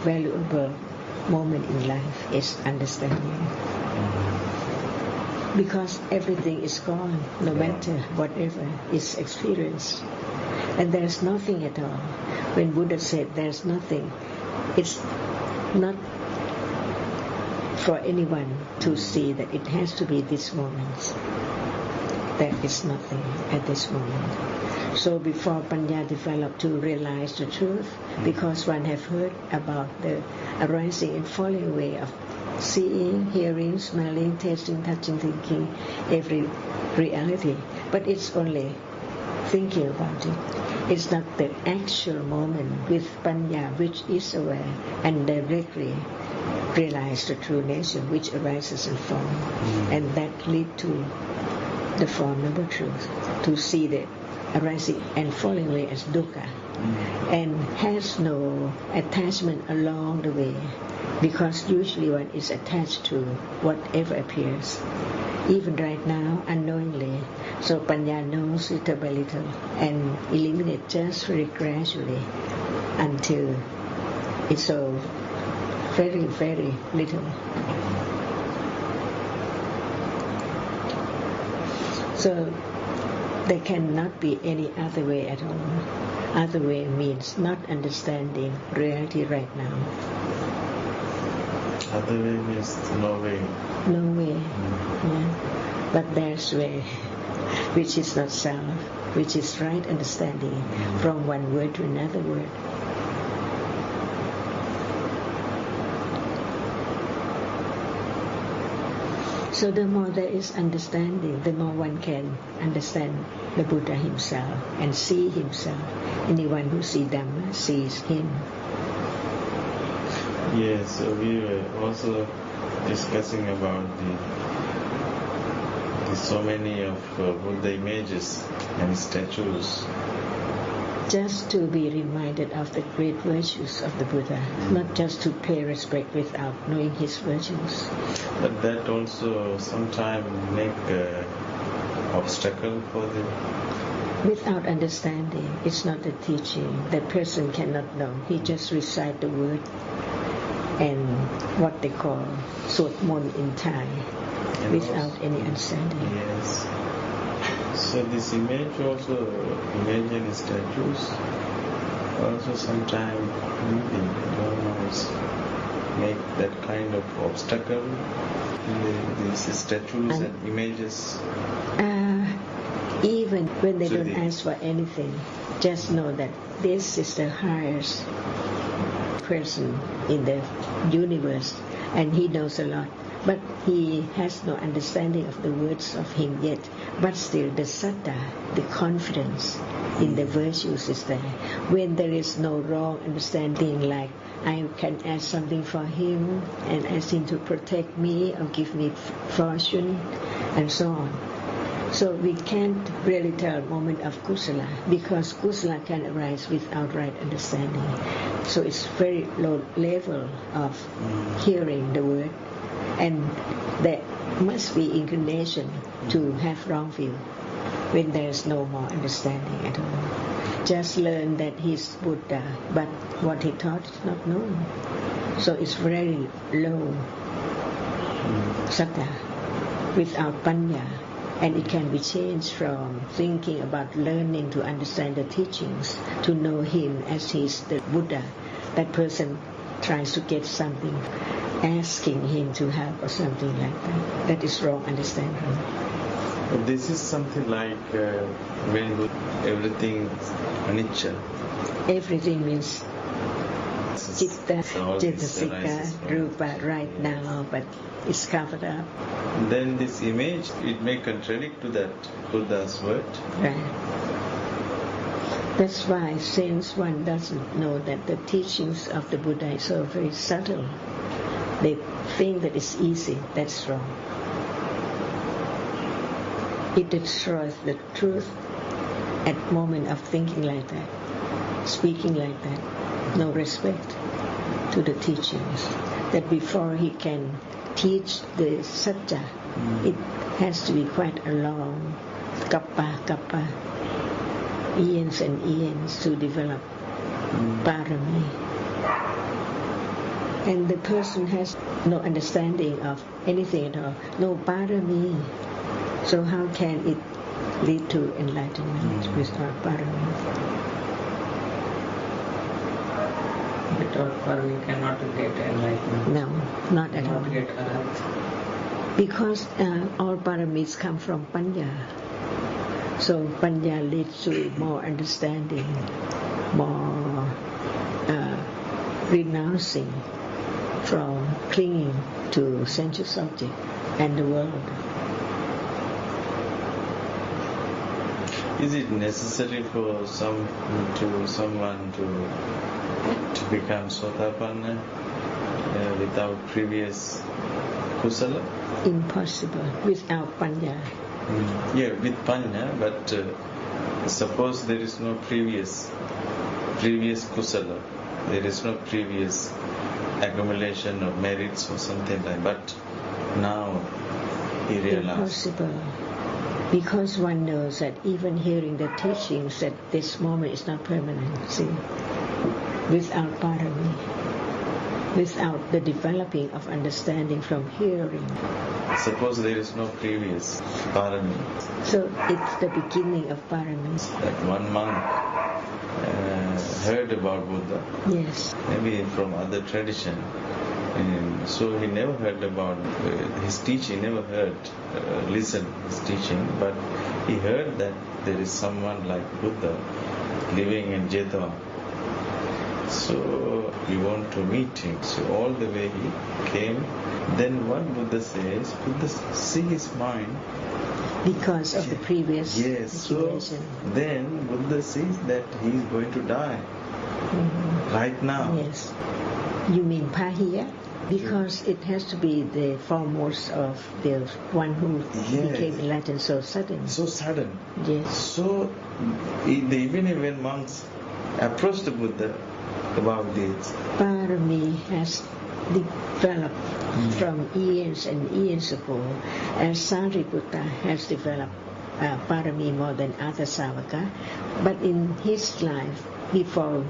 valuable moment in life is understanding. Because everything is gone, no matter whatever is experienced. And there's nothing at all. When Buddha said there's nothing, it's not for anyone to see that it has to be this moment. There is nothing at this moment. So before Panya developed to realize the truth, because one have heard about the arising and falling away of seeing, hearing, smelling, tasting, touching, thinking, every reality. But it's only thinking about it. It's not the actual moment with Panya which is aware and directly realize the true nature which arises and falls. And that lead to the Four Noble Truths, to see the arising and falling away as dukkha, and has no attachment along the way, because usually one is attached to whatever appears, even right now unknowingly. So Panya knows little by little and eliminate just very gradually until it's all very, very little. So there cannot be any other way at all. Other way means not understanding reality right now. Other way means no way. No way. Yeah. But there's way, which is not self, which is right understanding from one word to another word. So the more there is understanding, the more one can understand the Buddha himself and see himself. Anyone who sees Dhamma sees him. Yes, so we were also discussing about the so many of Buddha images and statues. Just to be reminded of the great virtues of the Buddha, not just to pay respect without knowing his virtues. But that also sometimes make obstacle for the... Without understanding, it's not a teaching. The person cannot know. He just recite the word and what they call Suat Mon in Thai, without any understanding. Yes. So this image also, image and statues, also sometimes make that kind of obstacle in these statues and images. Even when they don't ask for anything, just know that this is the highest person in the universe and he knows a lot. But he has no understanding of the words of him yet. But still the saddha, the confidence in the virtues is there. When there is no wrong understanding, like I can ask something for him and ask him to protect me or give me fortune and so on. So we can't really tell moment of kusala because kusala can arise without right understanding. So it's very low level of hearing the word. And there must be inclination to have wrong view when there is no more understanding at all. Just learn that he's Buddha, but what he taught is not known. So it's very low saddha without panya. And it can be changed from thinking about learning to understand the teachings to know him as he's the Buddha. That person tries to get something, asking him to help or something like that. That is wrong understanding. But this is something like when everything anicca. Everything means citta, cetasika, rupa right now, but it's covered up. Then this image, it may contradict to that Buddha's word. Right. That's why since one doesn't know that the teachings of the Buddha is so very subtle, they think that it's easy. That's wrong. It destroys the truth at moment of thinking like that, speaking like that. No respect to the teachings. That before he can teach the sattva, it has to be quite a long kappa, eons and eons to develop parami. And the person has no understanding of anything at all, no parami. So how can it lead to enlightenment without parami? Without parami cannot get enlightenment. No, not at all. Not get arhat. Because all paramis come from panya. So panya leads to more understanding, more renouncing from clinging to sensuous object and the world. Is it necessary for someone to become Sotapanna without previous kusala? Impossible without panya. Yeah, with panya, but suppose there is no previous kusala, there is no previous accumulation of merits or something like that. But now he realizes. Impossible. Because one knows that even hearing the teachings that this moment is not permanent, see, without parami, without the developing of understanding from hearing. Suppose there is no previous parami. So it's the beginning of parami. Like one monk heard about Buddha, Yes. maybe from other tradition. And so he never heard about his teaching, never listened his teaching, but he heard that there is someone like Buddha living in Jetava. So he wanted to meet him. So all the way he came. Then what Buddha says, Buddha see his mind. Because of the previous situation. So then Buddha sees that he is going to die right now. Yes. You mean pahiya? Because it has to be the foremost of the one who became enlightened so sudden. So sudden. Yes. So even when monks approached the Buddha about this, Parami has developed from years and years ago, as Sariputta has developed Parami more than other Savaka. But in his life, before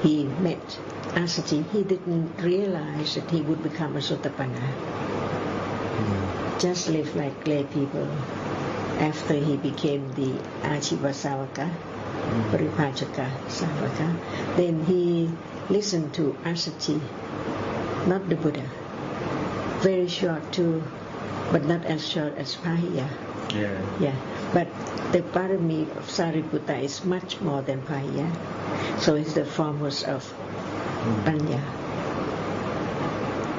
he met Asati, he didn't realize that he would become a Sotapanna. Just live like lay people. After he became the Achiva Savaka, Paripachaka Savaka, then he listened to Asati, not the Buddha. Very short too, but not as short as Pahiya. Yeah. But the parami of Sariputta is much more than Pahiya. So it's the foremost of Panya.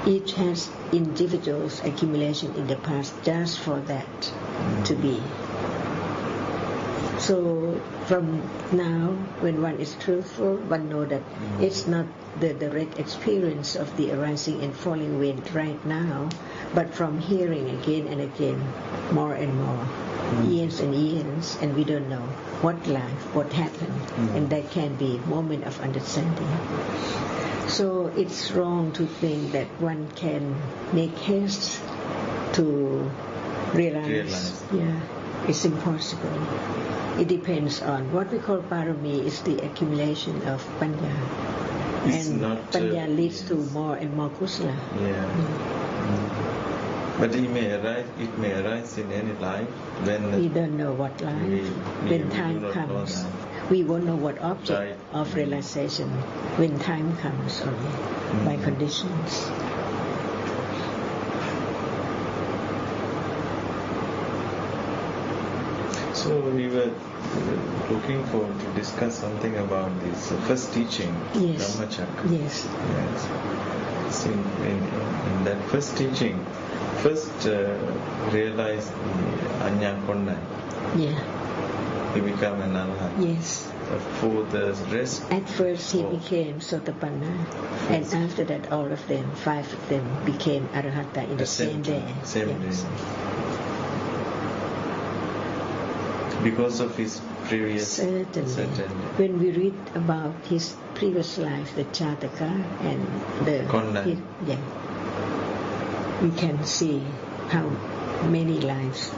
Each has individuals' accumulation in the past just for that to be. So from now, when one is truthful, one knows that it's not the direct experience of the arising and falling wind right now, but from hearing again and again, more and more, years and years, and we don't know what life, what happened, and that can be moment of understanding. So it's wrong to think that one can make haste to realize. Yeah, it's impossible. It depends on what we call parami is the accumulation of panya. And panya leads to more and more kusala. But it may arise in any life when we don't know what life. When time comes, we won't know what object of realization when time comes only by conditions. So we were looking forward to discuss something about this first teaching, Dhammacakka. Yes. So in that first teaching, first realized the Anya Konnai. Yeah. He became an arhat. Yes. For the rest. At first he became Sotapanna, and after that all of them, 5 of them, became Arhata in the same day. Same day. Because of his previous. Certainly. When we read about his previous life, the Jataka and the Konnai. We can see how many lives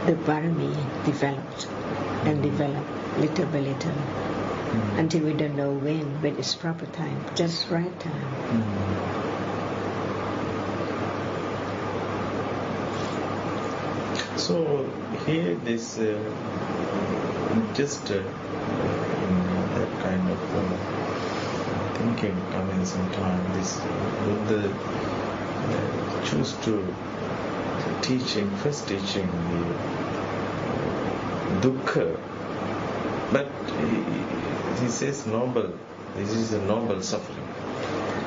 the parami developed and developed little by little. until we don't know when it's proper time, just right time. So here this just that kind of thinking coming sometime. This Buddha choose to first teaching the dukkha, but he says noble. This is a noble suffering.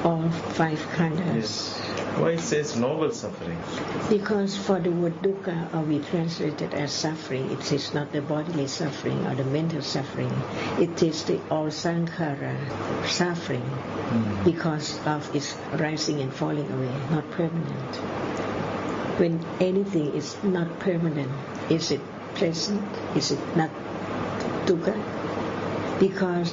All five khandhas. Yes. Why it says noble suffering? Because for the word dukkha, or we translate it as suffering, it is not the bodily suffering or the mental suffering. It is the all sankhara suffering because of its rising and falling away, not permanent. When anything is not permanent, is it pleasant? Is it not dukkha? Because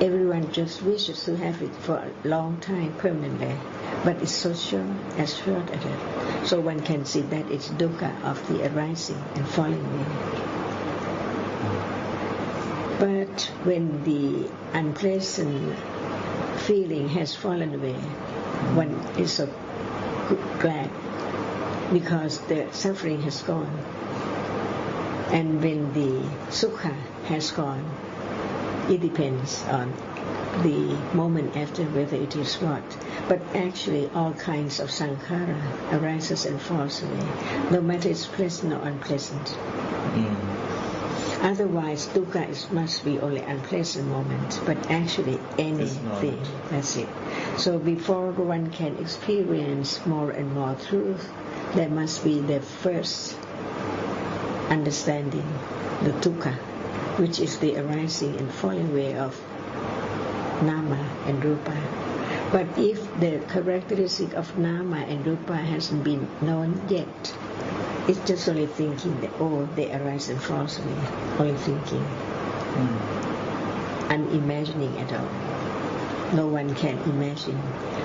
everyone just wishes to have it for a long time permanently, but it's so short as it. So one can see that it's dukkha of the arising and falling away. But when the unpleasant feeling has fallen away, one is so glad because the suffering has gone. And when the sukha has gone, it depends on the moment after whether it is what. But actually all kinds of sankhara arises and falls away, no matter it's pleasant or unpleasant. Otherwise, dukkha must be only unpleasant moment, but actually anything, that's it. So before one can experience more and more truth, there must be the first understanding, the dukkha, which is the arising and falling away of nama and rupa. But if the characteristic of nama and rupa hasn't been known yet, it's just only thinking that, oh, they arise and fall away, only thinking, unimagining at all. No one can imagine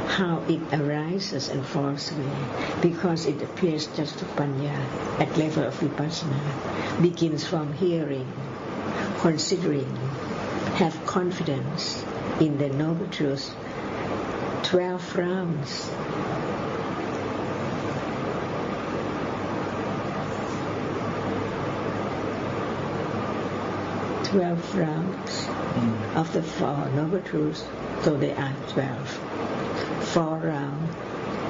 how it arises and falls away, because it appears just to panya at level of vipassana, begins from hearing, considering, have confidence in the noble truth. 12 rounds. Of the 4 noble truths, so they are 12. 4 rounds,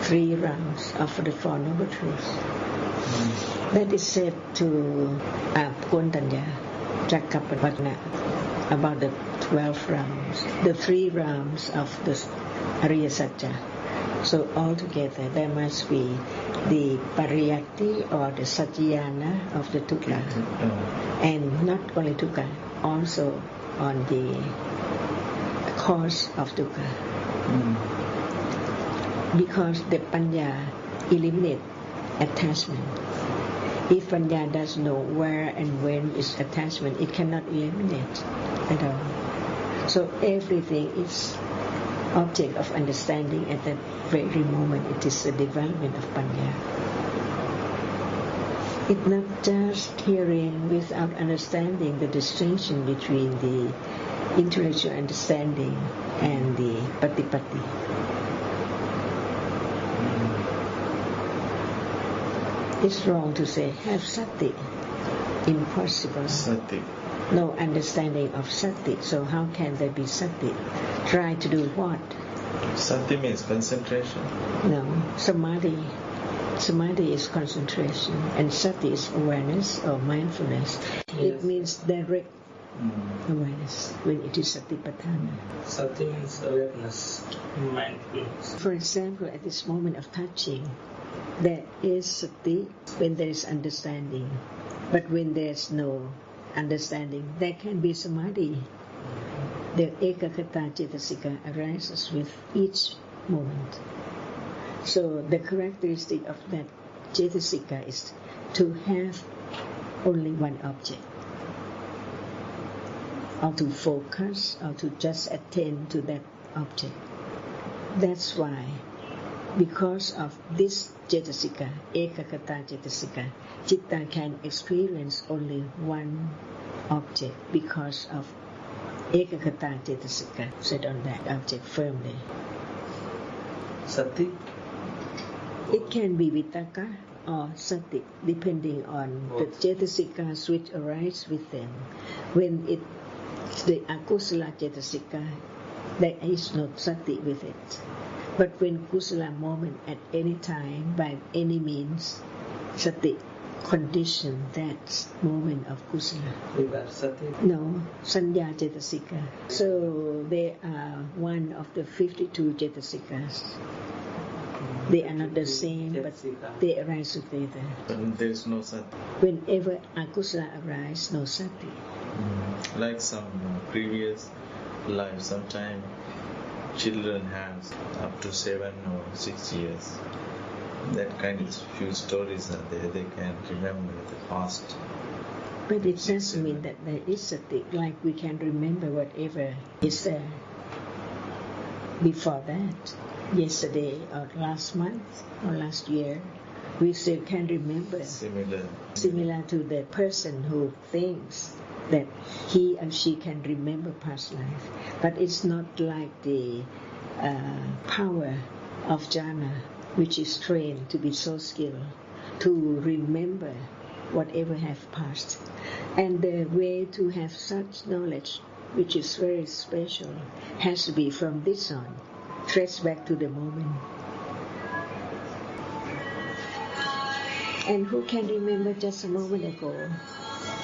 3 rounds of the 4 noble truths. That is said to Pukundanya, Chakkapavatana, about the 12 rounds, the 3 rounds of the Ariya Satya. So altogether there must be the pariyatti or the satyayana of the dukkha, and not only dukkha, also on the cause of dukkha. Because the panya eliminates attachment. If panya doesn't know where and when is attachment, it cannot eliminate at all. So everything is object of understanding at that very moment. It is the development of panya. It's not just hearing without understanding the distinction between the intellectual understanding and the patipatti. It's wrong to say have sati. Impossible. Sati. No understanding of sati. So how can there be sati? Try to do what? Sati means concentration. No, samadhi. Samadhi is concentration, and sati is awareness or mindfulness. Yes. It means direct awareness when it is satipatthana. Sati means awareness, mindfulness. For example, at this moment of touching, there is sati when there is understanding. But when there is no understanding, there can be samadhi. The ekakata cetasika arises with each moment. So the characteristic of that cetasika is to have only one object, or to focus, or to just attend to that object. That's why, because of this cetasika, ekakata cetasika, citta can experience only one object because of Ekakata Cetasika. Sit on that object firmly. Sati. It can be Vitakka or Sati, depending on the Cetasikas which arise with them. When it's the Akusala Cetasika, there is no Sati with it. But when Kusala moment at any time, by any means, Sati condition that moment of Kusala. Sati. No, Sanya Cetasika. So they are one of the 52 Cetasikas. They are not the same, but they arise together. But there is no Sati. Whenever Akusala arises, no Sati. Like some previous life, sometimes children have up to 7 or 6 years. That kind of few stories are there. They can remember the past. But it doesn't mean that there is Sati, like we can remember whatever is there before that. Yesterday or last month or last year, we still can remember. Similar to the person who thinks that he or she can remember past life. But it's not like the power of jhana, which is trained to be so skilled to remember whatever have passed. And the way to have such knowledge, which is very special, has to be from this on, traced back to the moment. And who can remember just a moment ago?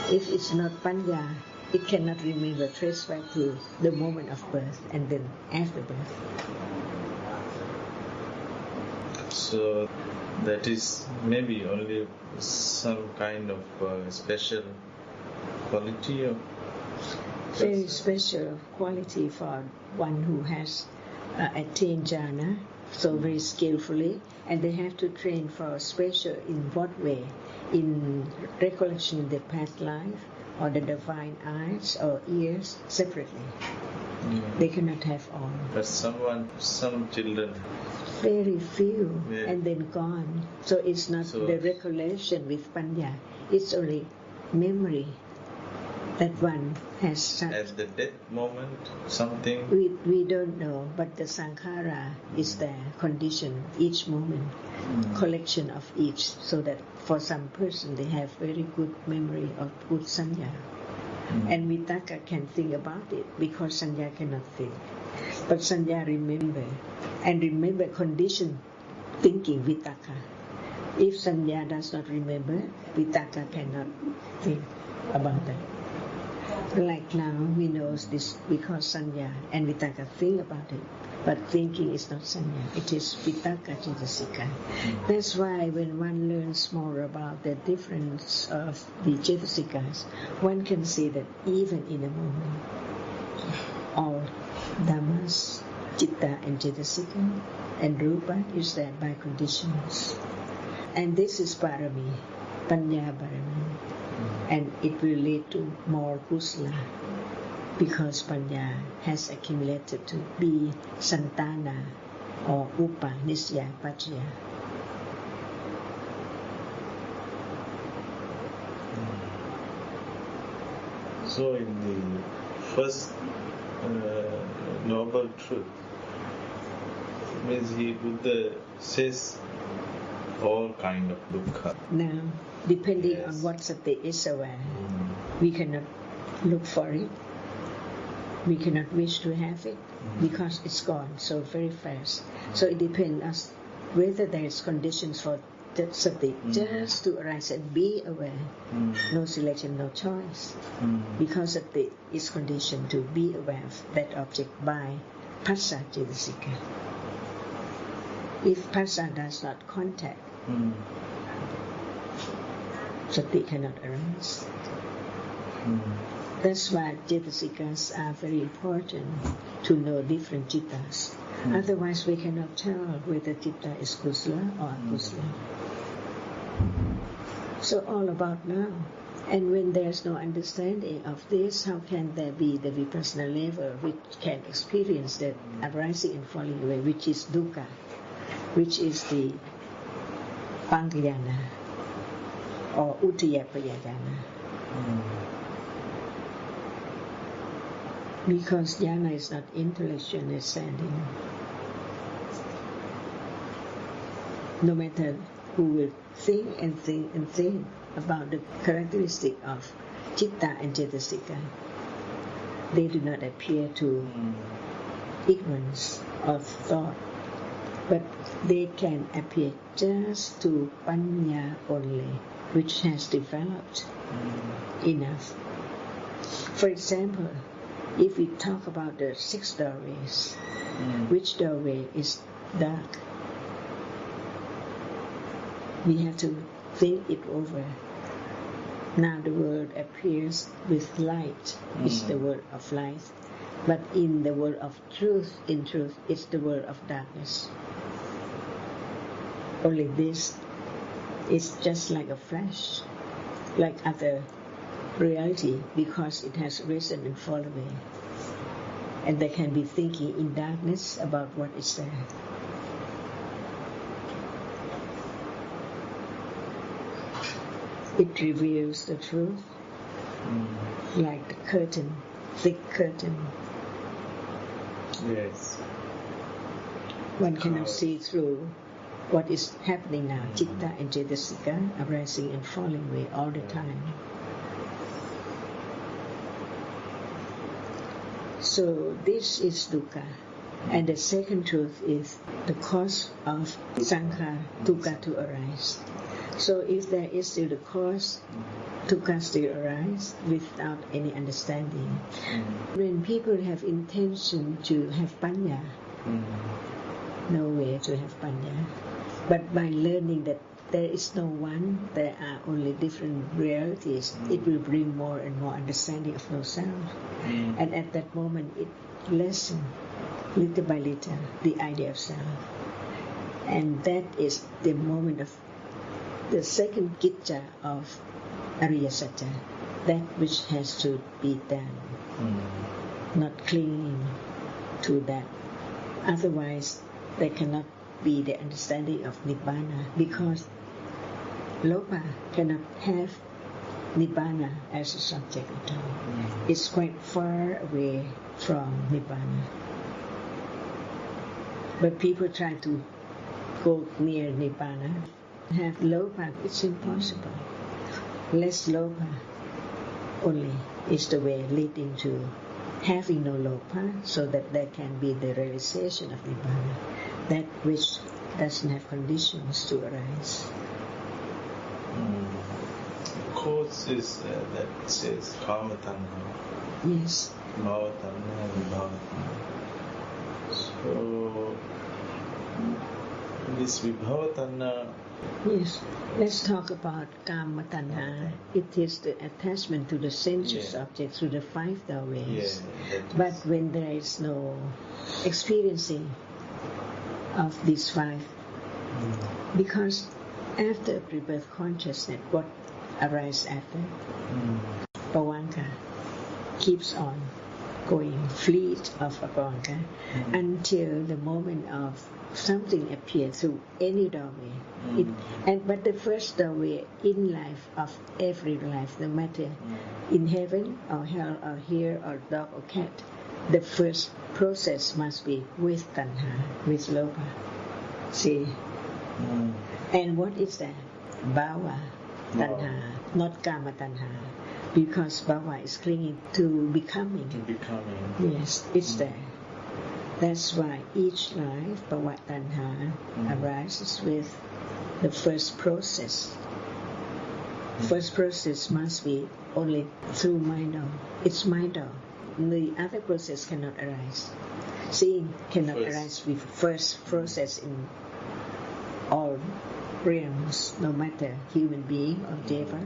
If it's not Panya, it cannot remember, trace back to the moment of birth and then after birth. So that is maybe only some kind of special quality of very special quality for one who has attained jhana so very skillfully, and they have to train for special in what way? In recollection in the past life, or the divine eyes or ears separately. They cannot have all. But some children, very few, and then gone. So it's not the recollection with panya. It's only memory that one has such. At the death moment, something. We don't know, but the sankhara is there, condition each moment, collection of each, so that for some person they have very good memory of good sanya. And Vitakka can think about it because sanya cannot think. But sanya remember, and remember condition thinking Vitakka. If sanya does not remember, Vitakka cannot think about that. Like now, we know this because sanya and Vitakka think about it. But thinking is not sanya, it is Vitakka Cetasika. That's why when one learns more about the difference of the Cetasikas, one can see that even in a moment, all Dhammas, Citta and Cetasika and Rupa is there by conditions. And this is Parami, Panya Parami. And it will lead to more kusala because panya has accumulated to be santana or upa nisya pachya. So in the first noble truth, means Buddha says all kind of dukkha. Now, depending on what sati is aware, we cannot look for it. We cannot wish to have it because it's gone so very fast. So it depends on whether there is conditions for that sati just to arise and be aware. No selection, no choice. Because sati is conditioned to be aware of that object by phassa cetasika. If phassa does not contact, sati cannot arise. That's why cetasikas are very important to know different cittas. Otherwise, we cannot tell whether citta is kusala or akusala. So all about now. And when there's no understanding of this, how can there be the vipassana level which can experience the arising and falling away, which is dukkha, which is the pangyana or uttiyapayana. Because jhana is not intellectual understanding. No matter who will think and think and think about the characteristic of citta and cetasika, they do not appear to ignorance of thought, but they can appear just to panya only, which has developed enough. For example, if we talk about the 6 doorways, which doorway is dark? We have to think it over. Now the world appears with light, it's the world of light. But in the world of truth, in truth, it's the world of darkness. Only this is just like a flash, like other reality, because it has risen and fallen away. And they can be thinking in darkness about what is there. It reveals the truth, like the curtain, thick curtain. Yes. One cannot see through what is happening now. Citta and cetasika arising and falling away all the time. So this is dukkha. And the second truth is the cause of sankhara, dukkha to arise. So if there is still the cause, dukkha still arise without any understanding. When people have intention to have panya, no way to have panya. But by learning that there is no one, there are only different realities, it will bring more and more understanding of no self. And at that moment, it lessens little by little the idea of self. And that is the moment of the second gicca of Ariya Satya, that which has to be done, not clinging to that. Otherwise, there cannot be the understanding of Nibbana, because Lopa cannot have Nibbana as a subject at all. It's quite far away from Nibbana. But people try to go near Nibbana, have Lopa, it's impossible. Less Lopa only is the way leading to having no Lopa, so that there can be the realization of Nibbana, that which doesn't have conditions to arise. Quotes is that says Kama Tanha. Yes. Bhava Tanha, Vibhava Tanha. So this Vibhava Tanha. Yes. Let's talk about Kama Tanha. It is the attachment to the sensuous object through the 5 doorways. But when there is no experiencing of these 5, because after rebirth consciousness, what arises after? Pavanka keeps on going, fleet of Pavanka, until the moment of something appears through any doorway. But the first doorway in life of every life, no matter in heaven or hell or here or dog or cat, the first process must be with tanha, with lopa. See? And what is that? Bhava tanha, not kama tanha. Because bhava is clinging to becoming. Yes, it's there. That's why each life, bhava tanha, arises with the first process. First process must be only through mind. It's mind. The other process cannot arise. Seeing cannot arise with first process in all realms, no matter human being or deva.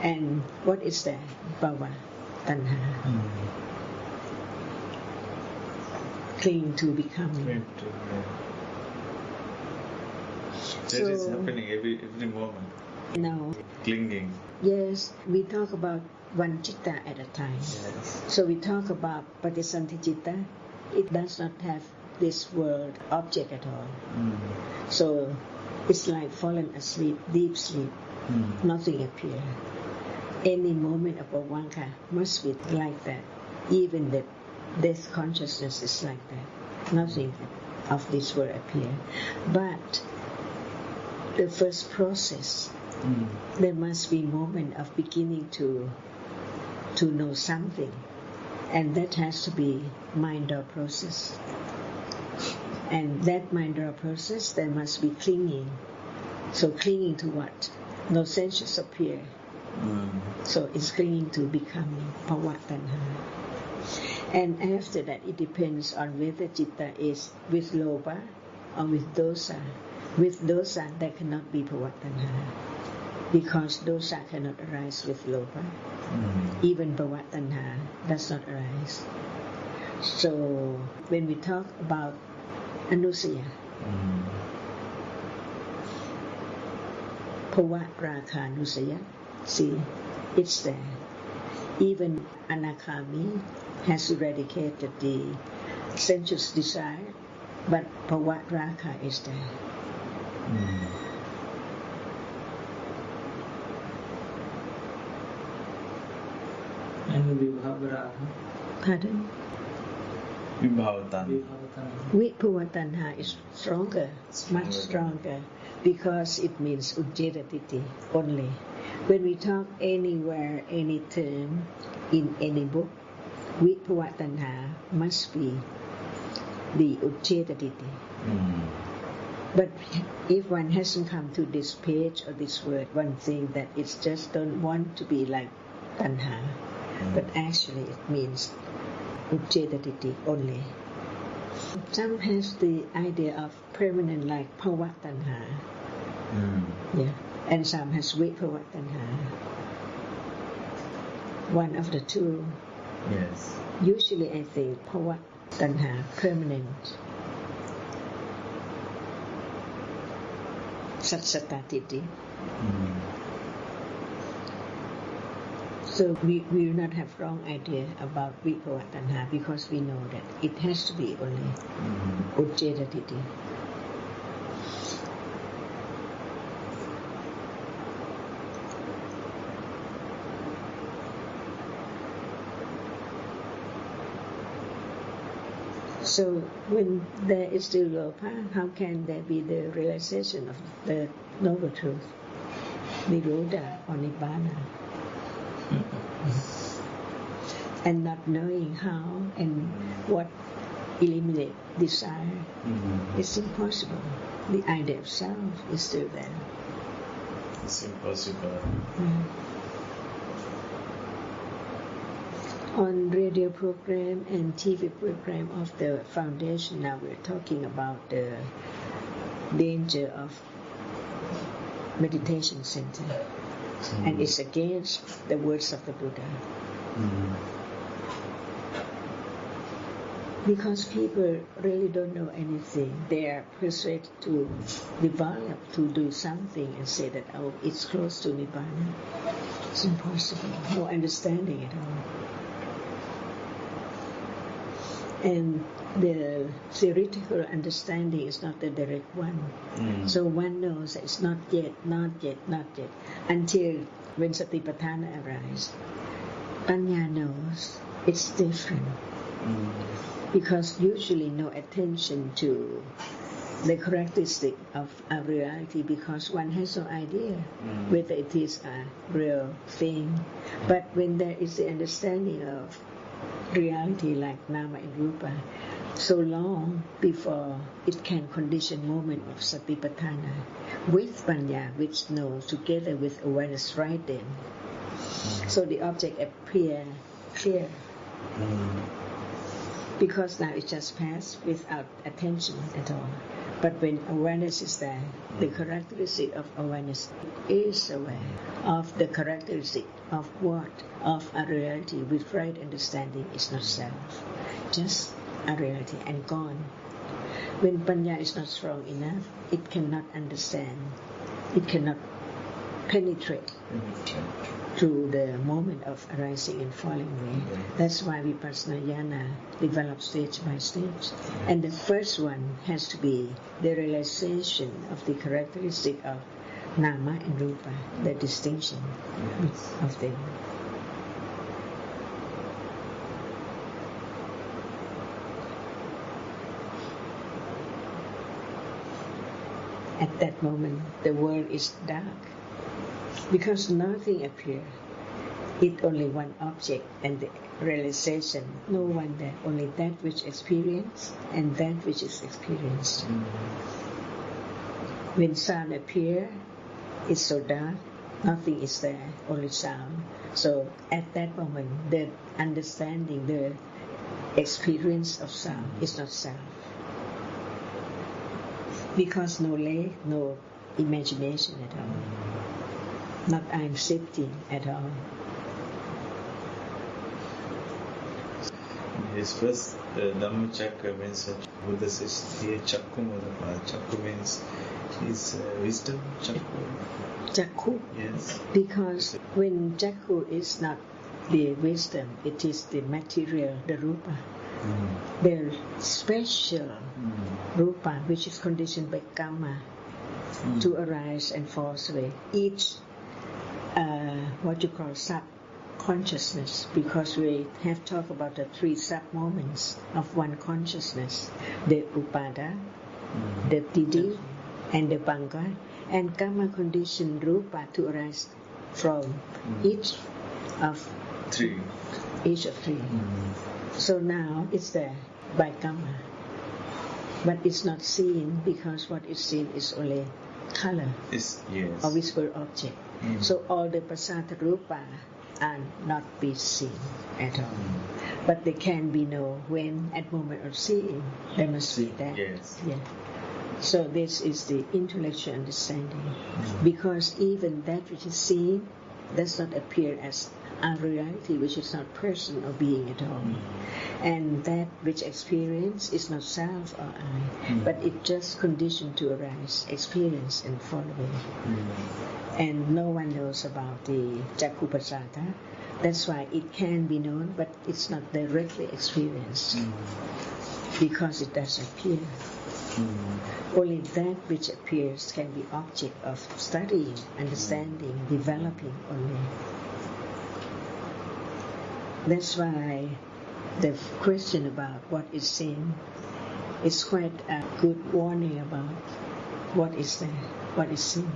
And what is that? Bhava tanha. Cling to becoming. That is happening every moment. No. Clinging. Yes, we talk about one citta at a time. Yes. So we talk about patisanti citta. It does not have this word object at all. So it's like falling asleep, deep sleep. Nothing appears. Any moment of Pavanka must be like that. Even the death consciousness is like that. Nothing of this will appear. But the first process, there must be moment of beginning to know something. And that has to be mind-door process. And that mind-door process, there must be clinging. So clinging to what? No senses appear. So it's clinging to becoming bhava tanha. And after that, it depends on whether citta is with lobha or with dosa. With dosa, there cannot be bhava tanha, because dosa cannot arise with lobha. Even bhava tanha does not arise. So when we talk about anusaya, bhava rakha anusaya, see, it's there. Even anakhami has eradicated the sensuous desire, but bhava rakha is there. And vibhava. Pardon? Vibhavatanha. Vibhava tanha is stronger, much stronger, because it means ujjhadati only. When we talk anywhere, any term, in any book, vibhava tanha must be the ujjhadati. But if one hasn't come to this page or this word, one thinks that it's just don't want to be like tanha. But actually it means ujjhadati only. Some has the idea of permanent like bhava tanha. Yeah. And some has vibhava tanha. One of the two. Yes. Usually I think bhava tanha permanent. Satsatati. So we will not have wrong idea about vibhava tanha, because we know that it has to be only ujjhadati. So when there is still lobha, how can there be the realization of the noble truth, nirodha or nibbana? And not knowing how and what eliminate desire, it's impossible. The idea of self is still there. It's impossible. On radio program and TV program of the foundation, now we're talking about the danger of meditation center. And it's against the words of the Buddha. Because people really don't know anything. They are persuaded to develop, to do something and say that, oh, it's close to Nibbana. It's impossible. No understanding at all. And the theoretical understanding is not the direct one. So one knows that it's not yet, until when Satipatthana arises. Panya knows it's different. Because usually no attention to the characteristic of a reality, because one has no idea whether it is a real thing. But when there is the understanding of reality like nama and rupa, so long before it can condition moment of satipatthana with panya, which knows together with awareness right then. So the object appear clear. Because now it just passed without attention at all. But when awareness is there, the characteristic of awareness is aware of the characteristic of what? Of a reality with right understanding is not self. Just a reality and gone. When panya is not strong enough, it cannot understand. It cannot penetrate through the moment of arising and falling away. That's why vipassana jnana develops stage by stage. And the first one has to be the realization of the characteristic of nama and rupa, the distinction of them. At that moment, the world is dark because nothing appears. It only one object and the realization. No one there, only that which experience and that which is experienced. When sound appear, it's so dark. Nothing is there, only sound. So at that moment, the understanding, the experience of sound is not self. Because no leg, no imagination at all. Not I'm sitting at all. His first Dhammacakka means Buddha says here Chakku Mudapa. Chakku means his wisdom. Chakku? Yes. Because when Chakku is not the wisdom, it is the material, the rupa. The special rupa, which is conditioned by karma to arise and fall away. Each, what you call sub-consciousness, because we have talked about the three sub-moments of one consciousness, the upada, the tidi, and the banga, and karma conditioned rupa to arise from each of three. So now it's there by karma. But it's not seen because what is seen is only color or visible object. So all the pasata rupa are not be seen at all. But they can be known when at moment of seeing they must be there. Yes. Yeah. So this is the intellectual understanding. Because even that which is seen does not appear as a reality, which is not person or being at all. And that which experience is not self or I, but it just conditioned to arise, experience and fall away. And no one knows about the Jakupasata. That's why it can be known, but it's not directly experienced. Because it doesn't appear. Only that which appears can be object of studying, understanding, developing only. That's why the question about what is sin is quite a good warning about what is there, what is sin.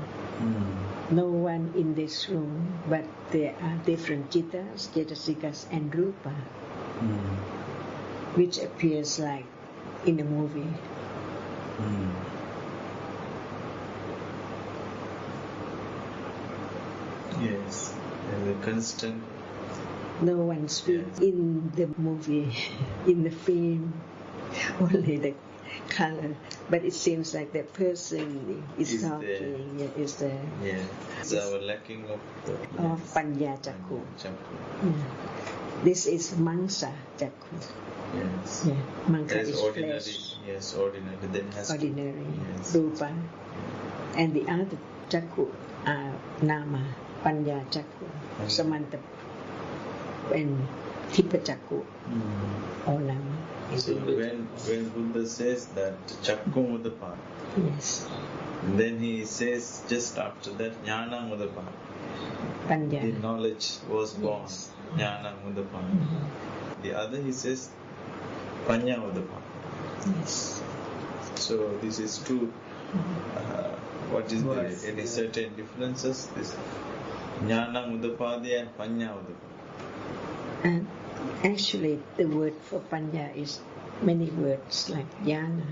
No one in this room, but there are different jittas, jetasikas and rupa, which appears like in a movie. Yes, the constant. No one speaks in the movie, in the film, only the color. But it seems like the person is talking, is there. Yeah, it's our lacking of Panya Chakku. This is Mangsa Chakku. Yes. Yeah. Mangsa is ordinary. flesh. Yes, ordinary. Then has ordinary. Yes. Rupa. And the other Chakku are Nama, Panya Chakku, Samanta, and Tipa Chakku, or Nama. So when Buddha says that Chakku Mudapa, yes, then he says just after that Jnana Mudapa. Panya. The knowledge was born. Yes. Jnana Mudapa. The other he says Panya Mudapa. Yes. So this is true. What is there? Any certain differences? This Jnana Mudapadi and Panya Mudapadi. And actually, the word for Panya is many words like Jnana,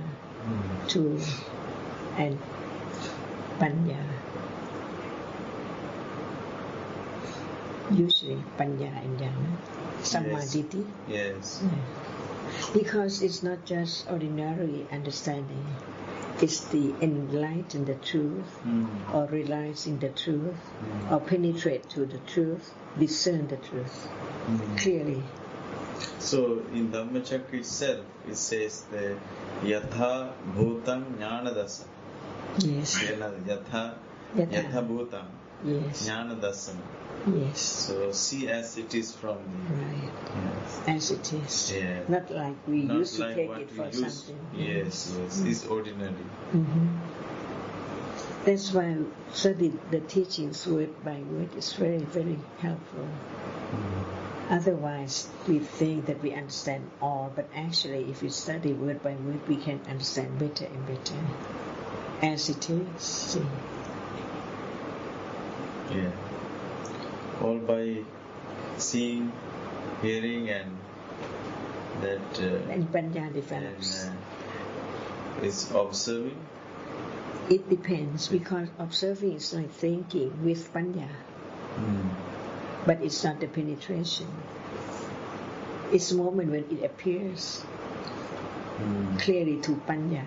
two, and Panya. Usually Panya and Jnana. Samadhi. Yes. Because it's not just ordinary understanding. It's the enlighten the truth, or realizing the truth, or penetrate to the truth, discern the truth clearly. So in Dhammacakka itself, it says the Yatha Bhutam Jnana Dasam. Yes. Yatha Bhutam Jnana Dasam. Yes. So see as it is from the right. Yes. As it is. Yeah. Not like we Not used like to take it for something. Yes. It's ordinary. That's why study the teachings word by word is very, very helpful. Otherwise, we think that we understand all, but actually, if we study word by word, we can understand better and better. as it is. See. Yeah. All by seeing, hearing, and that. And panya develops. And, is observing. It depends because observing is like thinking with panya, but it's not the penetration. It's the moment when it appears clearly to panya,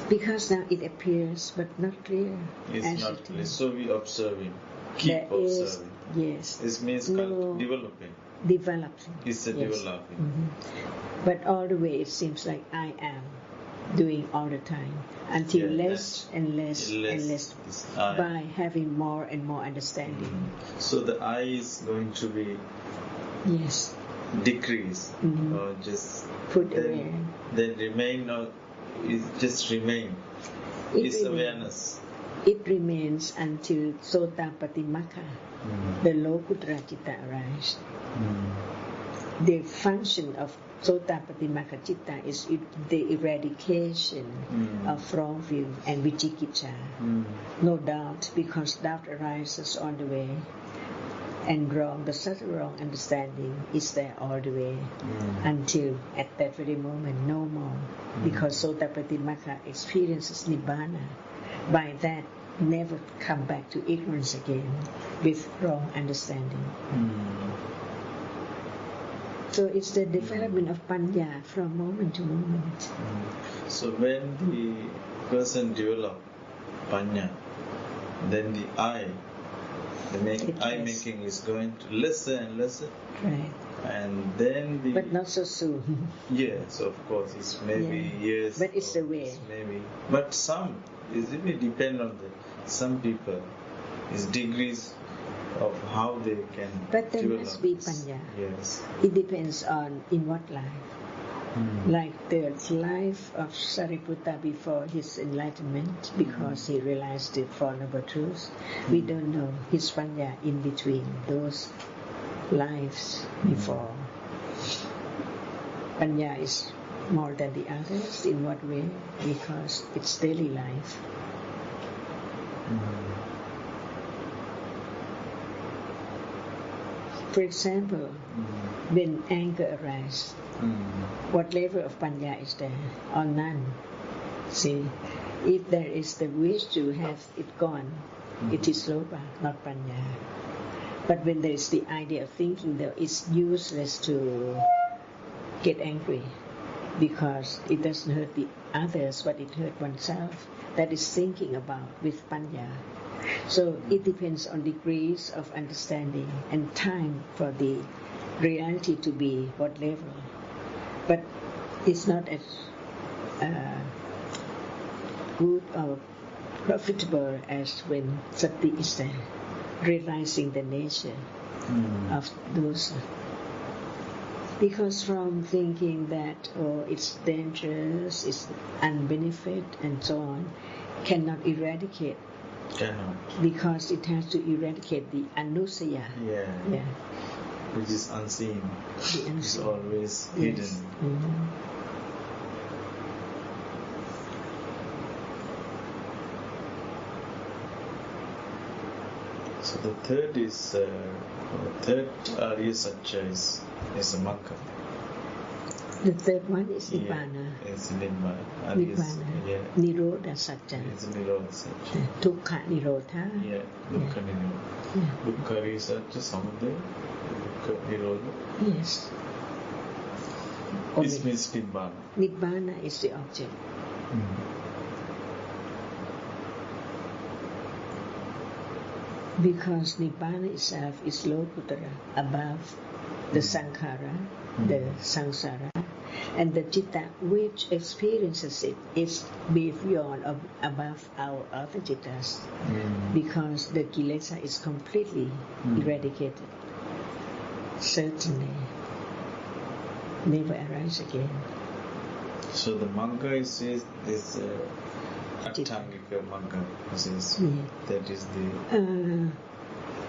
because now it appears but not clear. It's not clear. So we observing, keep there observing. Yes. This means developing. Developing. It's a developing. But all the way it seems like I am doing all the time until less and less and less by having more and more understanding. So the I is going to be decrease or just put away. Then remain or it just remain. It's awareness. It remains until Sotapatimaka, the Lokuttara Citta arises. The function of Sotapatimaka Citta is the eradication of wrong view and Vichikicha. No doubt, because doubt arises on the way, and the subtle wrong understanding is there all the way until at that very moment no more, because Sotapatimaka experiences Nibbana. By that, never come back to ignorance again with wrong understanding. So it's the development of panya from moment to moment. So when the person develops panya, then the I making is going to lesser and lesser. Right. And then but not so soon. Yes, of course, it's maybe years. But it's the way. Maybe. But it will depend on some people. It's degrees of how they can But there develop must be this. panya. Yes. It depends on in what life. Like the life of Sariputta before his enlightenment, because he realized the Four Noble Truths. We don't know his panya in between those lives before. Panya is more than the others. In what way? Because it's daily life. For example, when anger arises, what level of panya is there? Or none? See, if there is the wish to have it gone, it is loba, not panya. But when there is the idea of thinking that it's useless to get angry because it doesn't hurt the others, but it hurt oneself, that is thinking about with panya. So it depends on degrees of understanding and time for the reality to be what level. But it's not as good or profitable as when sati is there, realizing the nature of those. Because from thinking that it's dangerous, it's unbenefit and so on, cannot eradicate. Cannot. Because it has to eradicate the anusaya. Yeah. Which is unseen. It's always hidden. So the third is third Arya Satya is a Magga. The third one is Nibbana. It's Nibbana. Nibbana. Nirodha Satya. It's Nirodha Satya. Dukkha Nirodha. Yeah, Dukkha Nirodha. Dukkha Arya Satya, Samudaya, Dukkha Nirodha. Yes. This means Nibbana. Nibbana is the object. Because Nibbana itself is Lokuttara, above the Sankhara, the Samsara, and the Citta which experiences it is beyond or above our other Cittas, because the Kilesa is completely eradicated. Certainly, never arise again. So the Magga is Attangika Magga. That is the...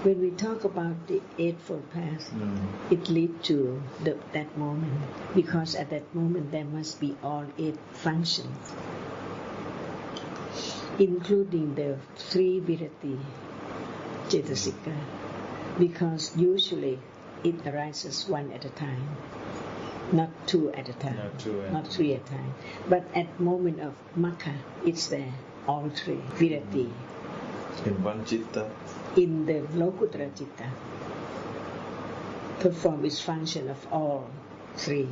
when we talk about the Eightfold Path, it leads to that moment, because at that moment there must be all 8 functions. including the three virati cetasika, because usually it arises one at a time, not two at a time, not three at a time. But at moment of Magga, it's there, all three virati. In one citta? In the Lokuttara citta, perform its function of all three.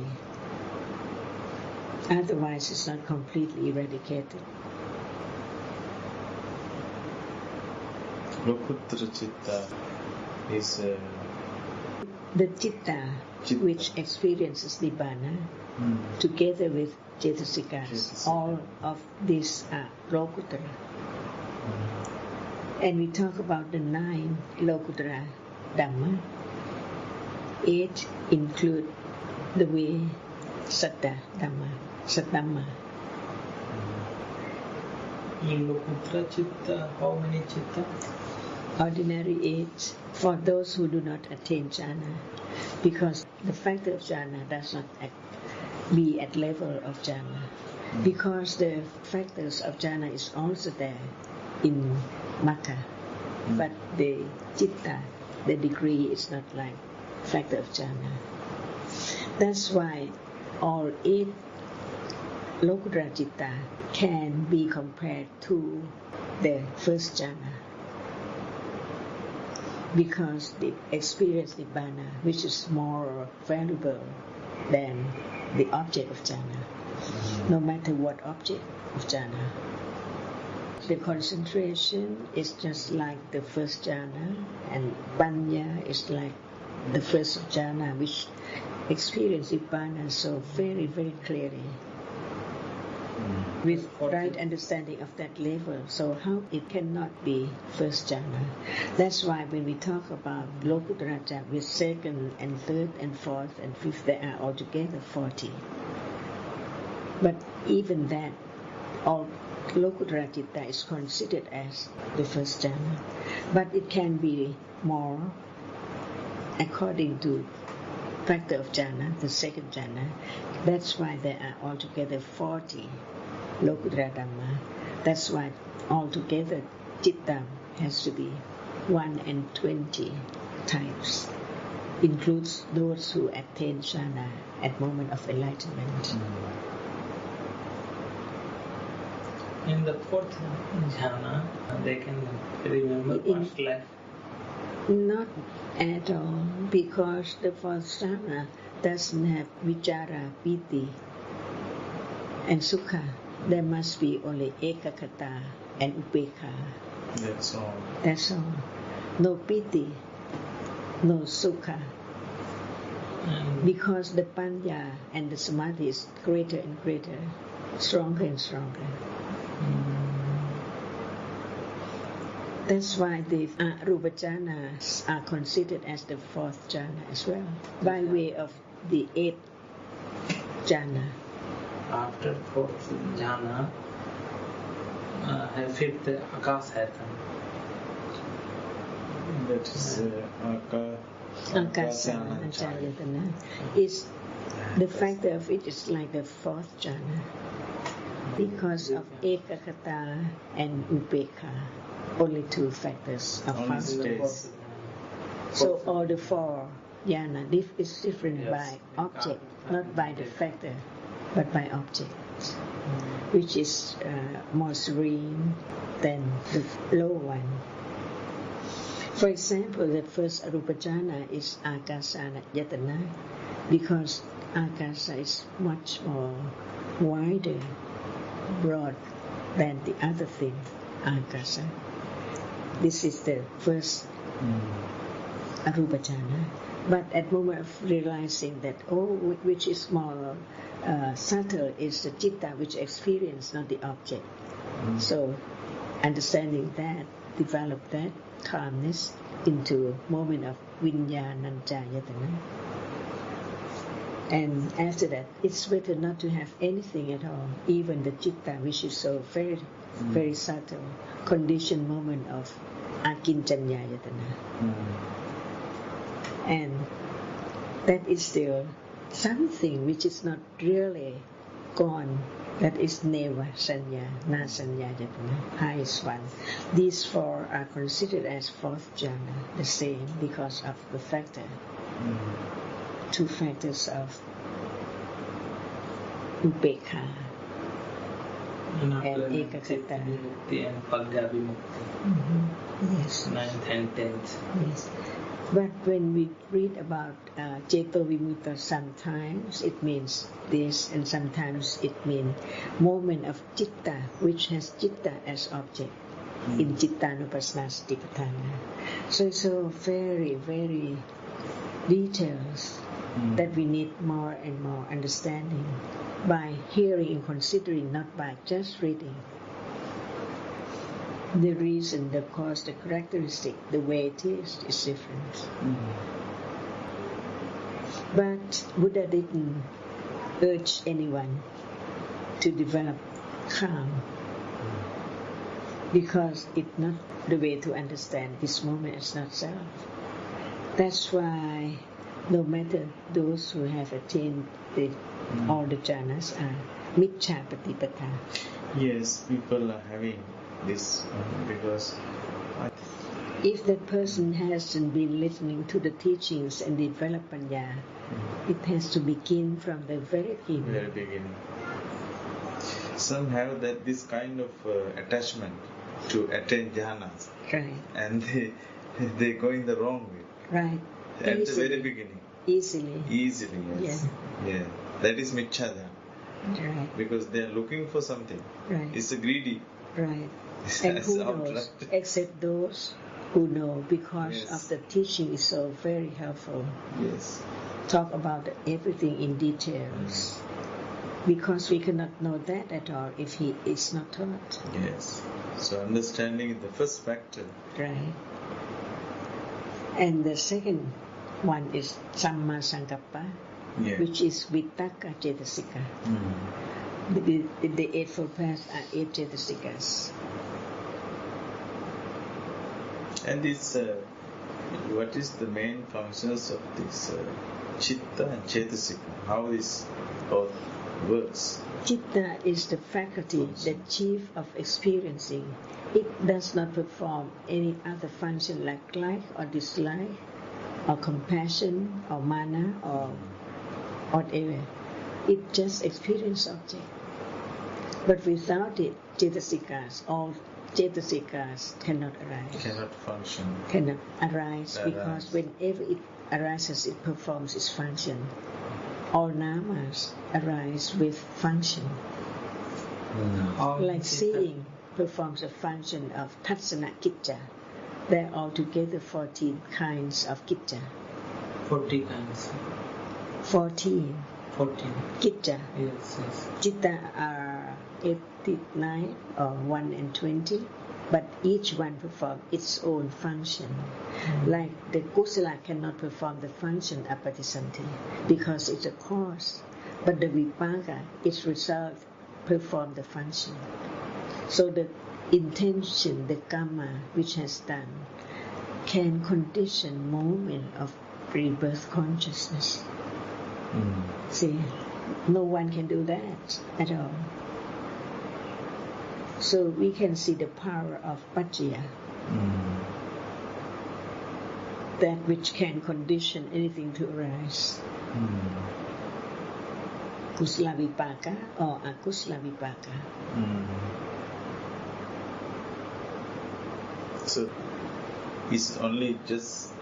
Otherwise, it's not completely eradicated. Lokuttara citta is the citta which experiences Nibbana together with Cetasikas. All of these are Lokuttara. And we talk about the 9 Lokuttara Dhamma. 8 include the way Satta Dhamma, Sattdhamma. In Lokuttara citta, how many citta? Ordinary 8 for those who do not attain jhana, because the factor of jhana does not be at level of jhana, because the factors of jhana is also there in Magga, but the citta, the degree is not like factor of jhana. That's why all 8 Lokuttara citta can be compared to the first jhana, because they experience Nibbana, which is more valuable than the object of jhana, no matter what object of jhana. The concentration is just like the first jhana, and panya is like the first of jhana, which experience Nibbana so very, very clearly, with right understanding of that level. So how it cannot be first jhana? That's why when we talk about Lokuttara jhana with second and third and fourth and fifth, they are altogether 40. But even that, all Lokuttara citta is considered as the first jhana, but it can be more according to factor of jhana, the second jhana. That's why there are altogether 40 Lokuttara Dhamma. That's why altogether citta has to be 120 types. Includes those who attain jhana at moment of enlightenment. In the fourth jhana, they can remember what's left. Not at all, because the fourth jhana doesn't have vichara, piti, and sukha. There must be only ekaggata and upekkha. That's all. That's all. No piti, no sukha. Because the panya and the samadhi is greater and greater, stronger and stronger. That's why the arupa jhanas are considered as the fourth jhana as well, by way of the 8th jhana. After fourth jhana, fifth akasayatana. That is Akasayatana is the factor of it is like the fourth jhana, because of ekaggata and upekkha. Only 2 factors of states. So all the 4 jhana is different by object, not by the factor, but by object, which is more serene than the low one. For example, the first arupa jhana is akasayatana, because akasa is much more wider, broad than the other thing, akasa. This is the first arupa jhana. But at moment of realizing that, which is more subtle is the citta, which experience, not the object. So, understanding that, develop that calmness into a moment of viññāṇañcāyatana. And after that, it's better not to have anything at all, even the citta, which is so very, very subtle, conditioned moment of akincaññāyatana. And that is still something which is not really gone That is Neva Sanya, Na Sanya Jatana, highest one. These four are considered as fourth jhana, the same because of the factor, two factors of Upekha and Ekakata. Vimukti and Pagga Vimukti. Yes. 9th and 10th. Yes. But when we read about Ceto Vimutta, sometimes it means this and sometimes it means moment of Citta, which has Citta as object in Cittanupassana Satipatthana. So it's so very, very details that we need more and more understanding by hearing and considering, not by just reading. The reason, the cause, the characteristic, the way it is different. But Buddha didn't urge anyone to develop calm because it's not the way to understand this moment is not self. That's why no matter those who have attained all the jhanas are Miccha Patipata. Yes, people are having this because if that person hasn't been listening to the teachings and develop panya, it has to begin from the very beginning. Some have this kind of attachment to attain jhanas, right? And they go in the wrong way, right? At the very beginning, easily, yes, yeah. That is miccha dhyana, right? Because they are looking for something, right? It's a greedy, right? And who knows? Except those who know, because of the teaching is so very helpful. Yes. Talk about everything in details. Because we cannot know that at all if he is not taught. Yes. So understanding is the first factor. Right. And the second one is Samma Sankappa, which is Vitakka Cetasika. The Eightfold Path are 8 Cetasikas. And it's what is the main functions of this Chitta and Cetasika? How this both works? Chitta is the faculty, the chief of experiencing. It does not perform any other function like or dislike, or compassion, or mana, or whatever. It just experience object. But without it, all Cetasikas cannot arise. Cannot function. Cannot arise because whenever it arises, it performs its function. All namas arise with function. Like seeing performs a function of tatsana kicca. There are altogether 14 kinds of kicca. 40 kinds. 14. 14. Kicca. Yes. Citta are 89 or 1 and 20, but each one performs its own function. Like the kusala cannot perform the function of patisanti because it's a cause, but the vipaka, its result, perform the function. So the intention, the karma which has done, can condition moment of rebirth consciousness. See, no one can do that at all. So we can see the power of paccaya, that which can condition anything to arise. Kusala vipaka or akusala vipaka. So it's only just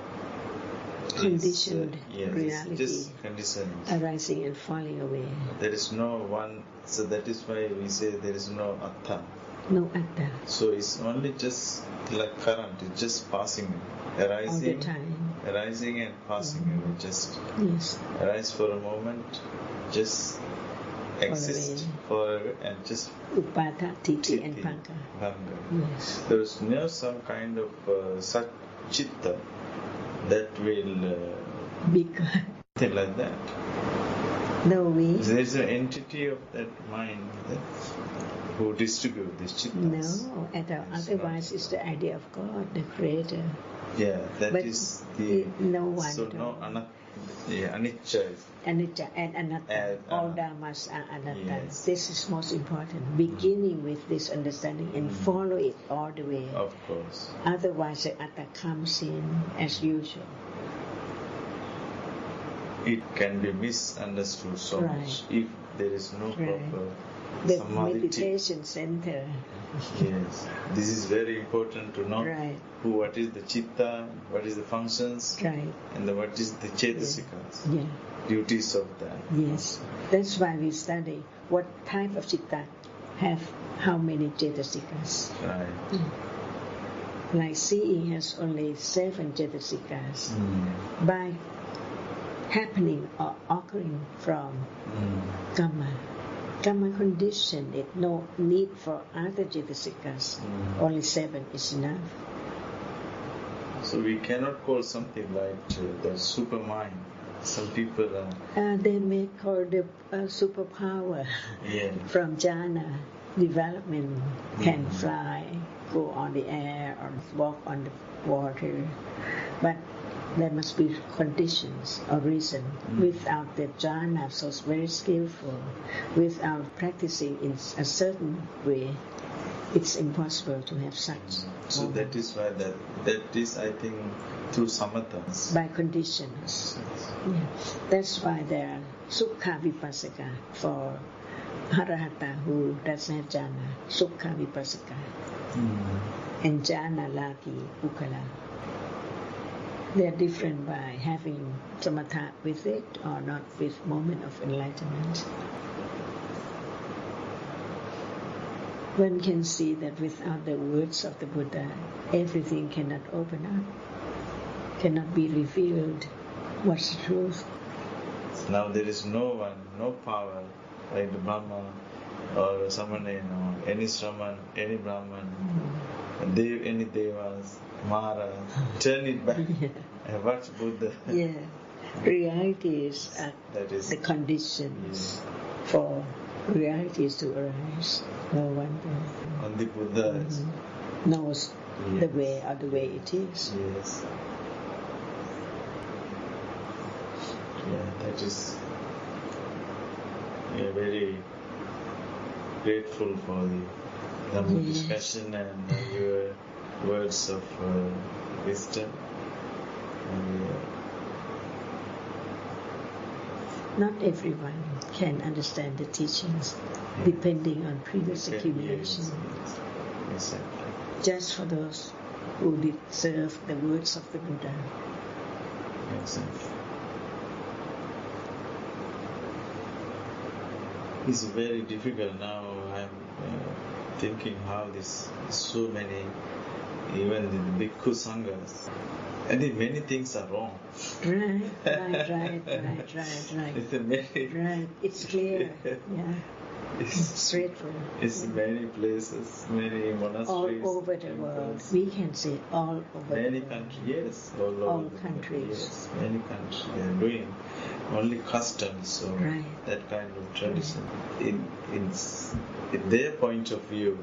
conditioned reality, just conditioned, arising and falling away. There is no one, so that is why we say there is no atta. No atta. So it's only just like current, it's just passing, arising, all the time. Arising and passing away, just arise for a moment, just exist forever and just upata, titi and panga. Yes. There is no some kind of such chitta that will become something like that. No way. There is an entity of that mind who distribute these chittas. No, at all. Otherwise, it's the idea of God, the Creator. Yeah, that but is the no one. So no Anicca. Anicca and anatta. All dharmas are anatta. Yes. This is most important. Beginning with this understanding and follow it all the way. Of course. Otherwise, the atta comes in as usual. It can be misunderstood so much if there is no proper the samadhi. Meditation center. Yes, this is very important to know. Right. What is the chitta, what is the functions, Right. and what is the cetasikas, Yeah. duties of that. Yes. That's why we study what type of chitta have how many cetasikas. Right. Like seeing has only 7 cetasikas. By happening or occurring from karma. Karma condition it, no need for other cetasikas. Only 7 is enough. So we cannot call something like the supermind. Some people they may call the superpower from jhana development, can fly, go on the air, or walk on the water. But there must be conditions or reason. Without the jhana, so it's very skillful, without practicing in a certain way, it's impossible to have such. So that is why that is, I think, through samatha. By conditions. Yeah. That's why there are sukha vipassaka for Arahata who doesn't have jhana. Sukha vipassaka. And jhana laki ukala. They are different by having samatha with it or not with moment of enlightenment. One can see that without the words of the Buddha, everything cannot open up, cannot be revealed. What's the truth? Now there is no one, no power, like the Brahma or someone, any Shraman, any Brahman, any Devas, Mara, turn it back and watch Buddha. Yeah, reality is that is the conditions for realities to arise. No wonder. Only Buddha knows the way or the way it is. Yes. Yeah, that is very grateful for the Dhamma discussion and your words of wisdom. Not everyone can understand the teachings depending on previous accumulation. Yes. Exactly. Just for those who deserve the words of the Buddha. Exactly. It's very difficult now. I'm thinking how this so many, even the bhikkhu sanghas, I think many things are wrong. Right. It's clear. Yeah. It's straightforward. It's many places, many monasteries. All over the world. We can say all over many the world. countries, yes. All countries. Yes, many countries. They are doing only customs, so that kind of tradition. In their point of view,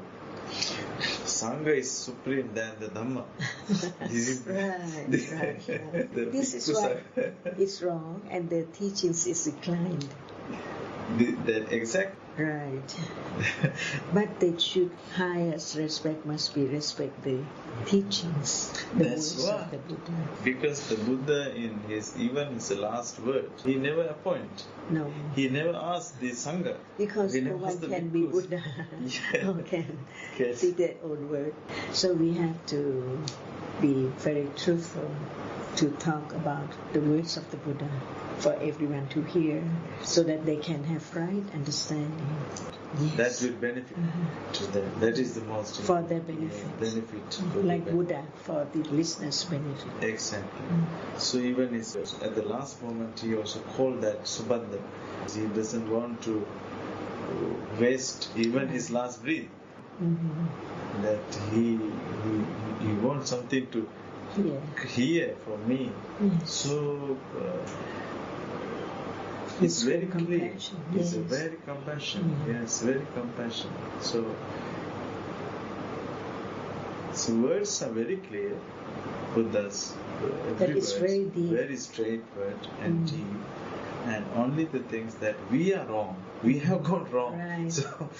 Sangha is supreme than the Dhamma. This is This is why it's wrong and the teachings is declined. That exact. Right. But they should, highest respect must be respect the teachings, the words of the Buddha. Because the Buddha even his last word, he never appoint. No. He never asked the Sangha. Because no one can be Buddha. No one can see their own word. So we have to be very truthful to talk about the words of the Buddha for everyone to hear so that they can have right understanding. Yes. That will benefit to them. That is the most important. For their benefit. Yeah, benefit. Like Buddha, for the listeners' benefit. Exactly. So even at the last moment he also called that Subhadra. He doesn't want to waste even his last breath. That he wants something to hear from me. Yes. So it's very clear. It's very compassion. Yes, very compassion. So So words are very clear. Buddha's But every it's word, very deep. very straightforward and deep. And only the things that we are wrong, we have gone wrong. Right. So,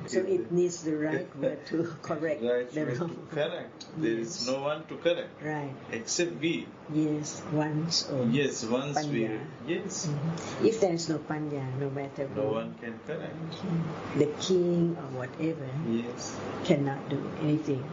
So it needs the right word to correct right the way to wrong. correct. There is no one to correct Right. except we. Yes, one's own. Yes, once we. Panya. Yes. If there is no panya, no matter No who, one can correct. the king or whatever Yes. cannot do anything.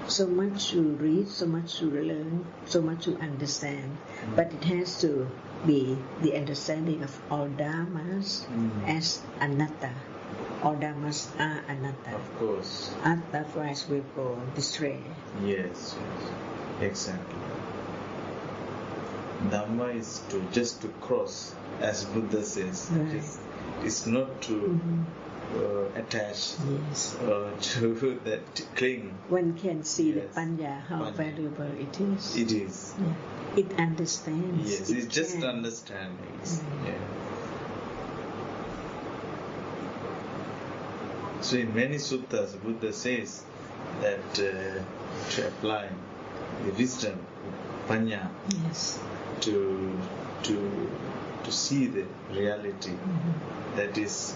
So much to read, so much to learn, so much to understand, but it has to be the understanding of all dharmas as anatta. All dharmas are anatta. Of course. Otherwise will go astray. Yes. Exactly. Dhamma is just to cross, as Buddha says. Right. It's not to attach Yes. to that cling. One can see the Yes. panya, how Panya. valuable it is. It is. Yeah. It understands. Yes, it it's just can. understanding. Yeah. So in many suttas, Buddha says that to apply the wisdom, panya, Yes. to see the reality that is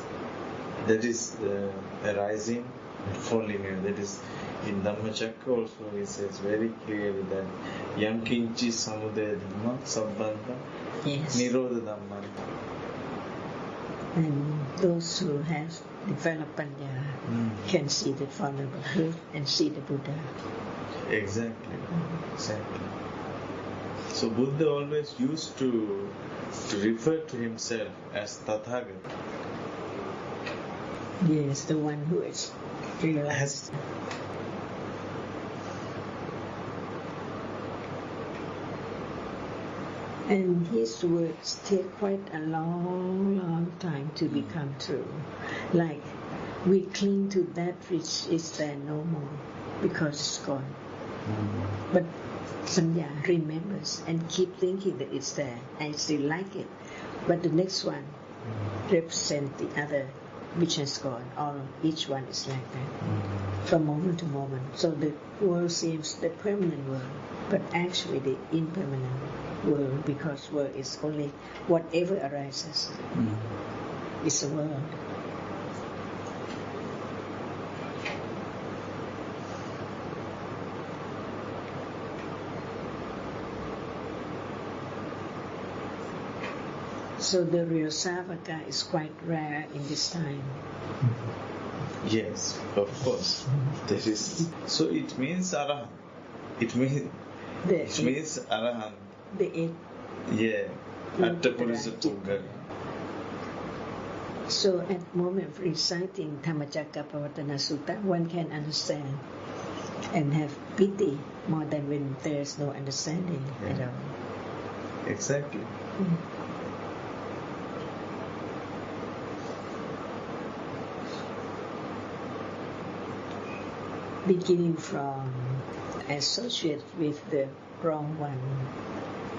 arising and falling away. That is in Dhammacakka also he says very clearly that yam kinchi samudaya dhamma sabbandha Yes. nirodha dhamma. And those who have developed panya can see the Foundable Truth and see the Buddha. Exactly. So Buddha always used to refer to himself as Tathagata. Yes, the one who is realized. And his words take quite a long time to become true. Like, we cling to that which is there no more because it's gone. But Sanya remembers and keep thinking that it's there. I still like it. But the next one represents the other which has gone. Or each one is like that. From moment to moment. So the world seems the permanent world, but actually the impermanent world, because world is only whatever arises. It's a world. So the real Savaka is quite rare in this time. Yes, of course. That is. So it means Arahant. It means Arahant. The eight. Yeah. Attapurusa Pungal. So at the moment of reciting Dhammacakkappavattana Sutta, one can understand and have pity more than when there is no understanding at all. Exactly. Beginning from associate with the wrong one,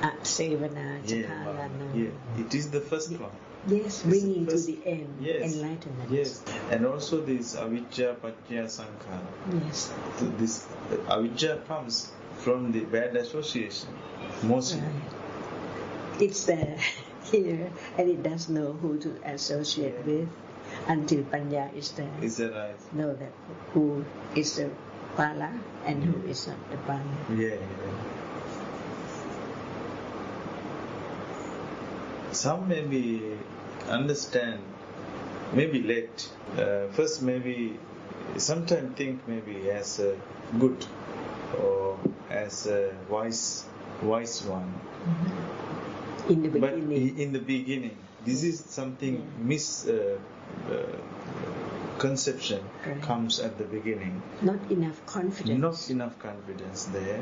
Asevana, Chakalana. Yeah. It is the first one. Yes, bringing to the end, Yes. enlightenment. Yes. And also this avijja paccaya sankhara. Yes. So this avijja comes from the bad association, mostly. Right. It's there here, and it does know who to associate with until Panya is there. Is that right? Know that who is the Pala and who is not the Pala. Yeah. Some maybe understand, maybe late. First maybe, sometimes think maybe as a good or as a wise one. In the But beginning. in the beginning, this is something conception Right. comes at the beginning. Not enough confidence. Not enough confidence there.